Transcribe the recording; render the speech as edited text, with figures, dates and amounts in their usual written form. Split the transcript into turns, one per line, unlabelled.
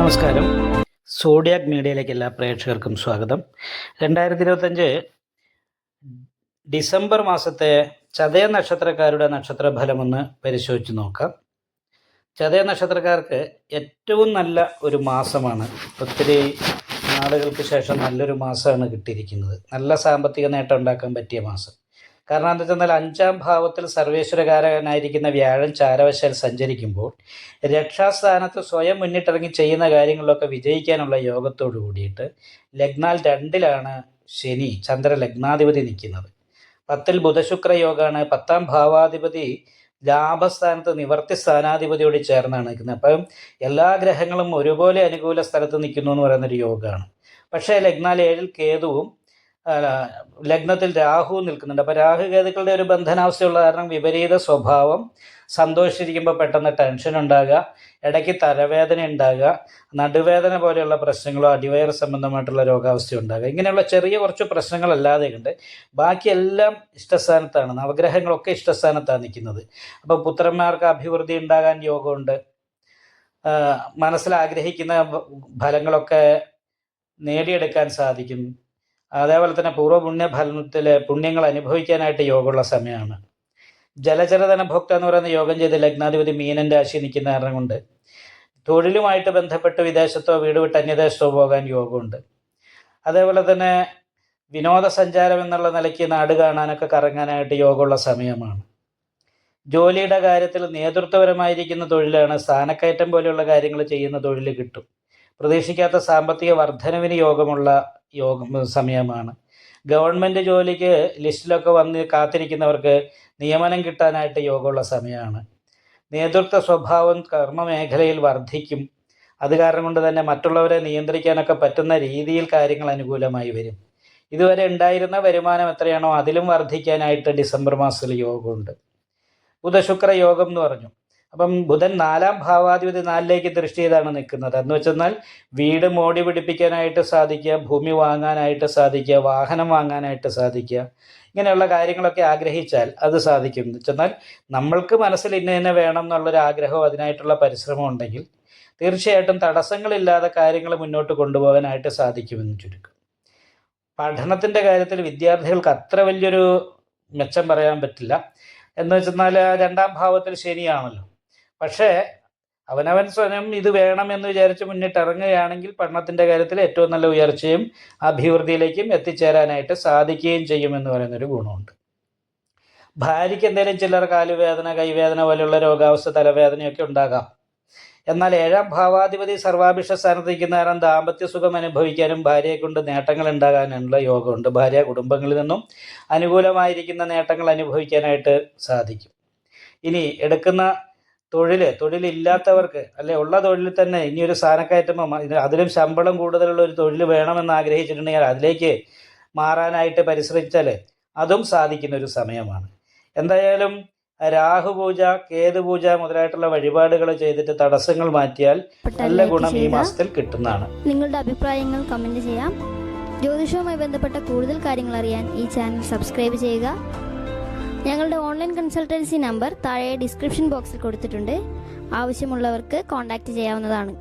നമസ്കാരം. സോഡിയാക് മീഡിയയിലേക്ക് എല്ലാ പ്രേക്ഷകർക്കും സ്വാഗതം. 2025 ഡിസംബർ മാസത്തെ ചതയ നക്ഷത്രക്കാരുടെ നക്ഷത്രഫലമൊന്ന് പരിശോധിച്ച് നോക്കാം. ചതയ നക്ഷത്രക്കാർക്ക് ഏറ്റവും നല്ല ഒരു മാസമാണ്. ഒത്തിരി നാളുകൾക്ക് ശേഷം നല്ലൊരു മാസമാണ് കിട്ടിയിരിക്കുന്നത്. നല്ല സാമ്പത്തിക നേട്ടം ഉണ്ടാക്കാൻ പറ്റിയ മാസം. കാരണം എന്താ വെച്ചാൽ 5ാം ഭാവത്തിൽ സർവേശ്വരകാരകനായിരിക്കുന്ന വ്യാഴം ചാരവശാൽ സഞ്ചരിക്കുമ്പോൾ രക്ഷാസ്ഥാനത്ത് സ്വയം മുന്നിട്ടിറങ്ങി ചെയ്യുന്ന കാര്യങ്ങളിലൊക്കെ വിജയിക്കാനുള്ള യോഗത്തോടു കൂടിയിട്ട് ലഗ്നാൽ 2ലാണ് ശനി ചന്ദ്ര ലഗ്നാധിപതി നിൽക്കുന്നത്. 10ൽ ബുധശുക്ര യോഗമാണ്. 10ാം ഭാവാധിപതി ലാഭസ്ഥാനത്ത് നിവർത്തി സ്ഥാനാധിപതിയോട് ചേർന്നാണ് നിൽക്കുന്നത്. അപ്പം എല്ലാ ഗ്രഹങ്ങളും ഒരുപോലെ അനുകൂല സ്ഥലത്ത് നിൽക്കുന്നു എന്ന് പറയുന്നൊരു യോഗമാണ്. പക്ഷേ ലഗ്നാൽ 7ൽ കേതുവും ലഗ്നത്തിൽ രാഹുവും നിൽക്കുന്നുണ്ട്. അപ്പോൾ രാഹുകേതുക്കളുടെ ഒരു ബന്ധനാവസ്ഥയുള്ള കാരണം വിപരീത സ്വഭാവം, സന്തോഷിച്ചിരിക്കുമ്പോൾ പെട്ടെന്ന് ടെൻഷൻ ഉണ്ടാകുക, ഇടയ്ക്ക് തലവേദന ഉണ്ടാകുക, നടുവേദന പോലെയുള്ള പ്രശ്നങ്ങളോ അടിവയർ സംബന്ധമായിട്ടുള്ള രോഗാവസ്ഥ ഉണ്ടാകുക. ഇങ്ങനെയുള്ള ചെറിയ കുറച്ച് പ്രശ്നങ്ങളല്ലാതെ ഉണ്ട്. ബാക്കിയെല്ലാം ഇഷ്ടസ്ഥാനത്താണ്. നവഗ്രഹങ്ങളൊക്കെ ഇഷ്ടസ്ഥാനത്താണ് നിൽക്കുന്നത്. അപ്പോൾ പുത്രന്മാർക്ക് അഭിവൃദ്ധി ഉണ്ടാകാൻ യോഗമുണ്ട്. മനസ്സിലാഗ്രഹിക്കുന്ന ഫലങ്ങളൊക്കെ നേടിയെടുക്കാൻ സാധിക്കും. അതേപോലെ തന്നെ പൂർവ്വപുണ്യ ഫലത്തിൽ പുണ്യങ്ങൾ അനുഭവിക്കാനായിട്ട് യോഗമുള്ള സമയമാണ്. ജലചരധന ഭോക്ത എന്ന് പറയുന്ന യോഗം ചെയ്ത് ലഗ്നാധിപതി മീനൻ രാശി നിൽക്കുന്ന കാരണം കൊണ്ട് തൊഴിലുമായിട്ട് ബന്ധപ്പെട്ട് വിദേശത്തോ വീട് വിട്ട് അന്യദേശത്തോ പോകാൻ യോഗമുണ്ട്. അതേപോലെ തന്നെ വിനോദസഞ്ചാരം എന്നുള്ള നിലയ്ക്ക് നാട് കാണാനൊക്കെ കറങ്ങാനായിട്ട് യോഗമുള്ള സമയമാണ്. ജോലിയുടെ കാര്യത്തിൽ നേതൃത്വപരമായിരിക്കുന്ന തൊഴിലാണ്. സ്ഥാനക്കയറ്റം പോലെയുള്ള കാര്യങ്ങൾ ചെയ്യുന്ന തൊഴിൽ കിട്ടും. പ്രതീക്ഷിക്കാത്ത സാമ്പത്തിക വർധനവിന് യോഗമുള്ള സമയമാണ്. ഗവൺമെൻറ് ജോലിക്ക് ലിസ്റ്റിലൊക്കെ വന്ന് കാത്തിരിക്കുന്നവർക്ക് നിയമനം കിട്ടാനായിട്ട് യോഗമുള്ള സമയമാണ്. നേതൃത്വ സ്വഭാവം കർമ്മമേഖലയിൽ വർദ്ധിക്കും. അത് കാരണം കൊണ്ട് തന്നെ മറ്റുള്ളവരെ നിയന്ത്രിക്കാനൊക്കെ പറ്റുന്ന രീതിയിൽ കാര്യങ്ങൾ അനുകൂലമായി വരും. ഇതുവരെ ഉണ്ടായിരുന്ന വരുമാനം എത്രയാണോ അതിലും വർദ്ധിക്കാനായിട്ട് ഡിസംബർ മാസത്തിൽ യോഗമുണ്ട്. ബുധശുക്ര യോഗം എന്ന് പറഞ്ഞു. അപ്പം ബുധൻ 4ാം ഭാവാധിപതി 4ലേക്ക് ദൃഷ്ടി ചെയ്താണ് നിൽക്കുന്നത്. എന്ന് വെച്ചെന്നാൽ വീട് മോടി പിടിപ്പിക്കാനായിട്ട് സാധിക്കുക, ഭൂമി വാങ്ങാനായിട്ട് സാധിക്കുക, വാഹനം വാങ്ങാനായിട്ട് സാധിക്കുക, ഇങ്ങനെയുള്ള കാര്യങ്ങളൊക്കെ ആഗ്രഹിച്ചാൽ അത് സാധിക്കും. എന്ന് വെച്ചെന്നാൽ നമ്മൾക്ക് മനസ്സിൽ ഇന്ന വേണം എന്നുള്ളൊരു ആഗ്രഹവും അതിനായിട്ടുള്ള പരിശ്രമം ഉണ്ടെങ്കിൽ തീർച്ചയായിട്ടും തടസ്സങ്ങളില്ലാതെ കാര്യങ്ങൾ മുന്നോട്ട് കൊണ്ടുപോകാനായിട്ട് സാധിക്കുമെന്ന് ചുരുക്കം. പഠനത്തിൻ്റെ കാര്യത്തിൽ വിദ്യാർത്ഥികൾക്ക് അത്ര വലിയൊരു മെച്ചം പറയാൻ പറ്റില്ല. എന്ന് വെച്ചെന്നാൽ 2ാം ഭാവത്തിൽ ശനിയാണല്ലോ. പക്ഷേ അവനവൻ സ്വയം ഇത് വേണമെന്ന് വിചാരിച്ച് മുന്നിട്ടിറങ്ങുകയാണെങ്കിൽ പഠനത്തിൻ്റെ കാര്യത്തിൽ ഏറ്റവും നല്ല ഉയർച്ചയും അഭിവൃദ്ധിയിലേക്കും എത്തിച്ചേരാനായിട്ട് സാധിക്കുകയും ചെയ്യുമെന്ന് പറയുന്നൊരു ഗുണമുണ്ട്. ഭാര്യയ്ക്ക് എന്തെങ്കിലും ചില്ലറ കാലുവേദന, കൈവേദന പോലെയുള്ള രോഗാവസ്ഥ, തലവേദനയൊക്കെ ഉണ്ടാകാം. എന്നാൽ 7ാം ഭാവാധിപതി സർവാഭിഷ്ട സ്ഥാനത്ത് നിൽക്കുന്ന കാരണം ദാമ്പത്യ സുഖം അനുഭവിക്കാനും ഭാര്യയെ കൊണ്ട് നേട്ടങ്ങൾ ഉണ്ടാകാനുള്ള യോഗമുണ്ട്. ഭാര്യ കുടുംബങ്ങളിൽ നിന്നും അനുകൂലമായിരിക്കുന്ന നേട്ടങ്ങൾ അനുഭവിക്കാനായിട്ട് സാധിക്കും. ഇനി എടുക്കുന്ന തൊഴിലില്ലാത്തവർക്ക് അല്ലെ ഉള്ള തൊഴിലിൽ തന്നെ ഇനിയൊരു സ്ഥാനക്കയറ്റമോ അതിലും ശമ്പളം കൂടുതലുള്ള ഒരു തൊഴിൽ വേണമെന്ന് ആഗ്രഹിച്ചിട്ടുണ്ടെങ്കിൽ അതിലേക്ക് മാറാനായിട്ട് പരിശ്രമിച്ചാൽ അതും സാധിക്കുന്ന ഒരു സമയമാണ്. എന്തായാലും രാഹുപൂജ, കേതുപൂജ മുതലായിട്ടുള്ള വഴിപാടുകൾ ചെയ്തിട്ട് തടസ്സങ്ങൾ മാറ്റിയാൽ നല്ല ഗുണം ഈ മാസത്തിൽ കിട്ടുന്നതാണ്.
നിങ്ങളുടെ അഭിപ്രായങ്ങൾ കമന്റ് ചെയ്യാം. ജ്യോതിഷവുമായി ബന്ധപ്പെട്ട കൂടുതൽ കാര്യങ്ങൾ അറിയാൻ ഈ ചാനൽ സബ്സ്ക്രൈബ് ചെയ്യുക. ഞങ്ങളുടെ ഓൺലൈൻ കൺസൾട്ടൻസി നമ്പർ താഴെ ഡിസ്ക്രിപ്ഷൻ ബോക്സിൽ കൊടുത്തിട്ടുണ്ട്. ആവശ്യമുള്ളവർക്ക് കോൺടാക്റ്റ് ചെയ്യാവുന്നതാണ്.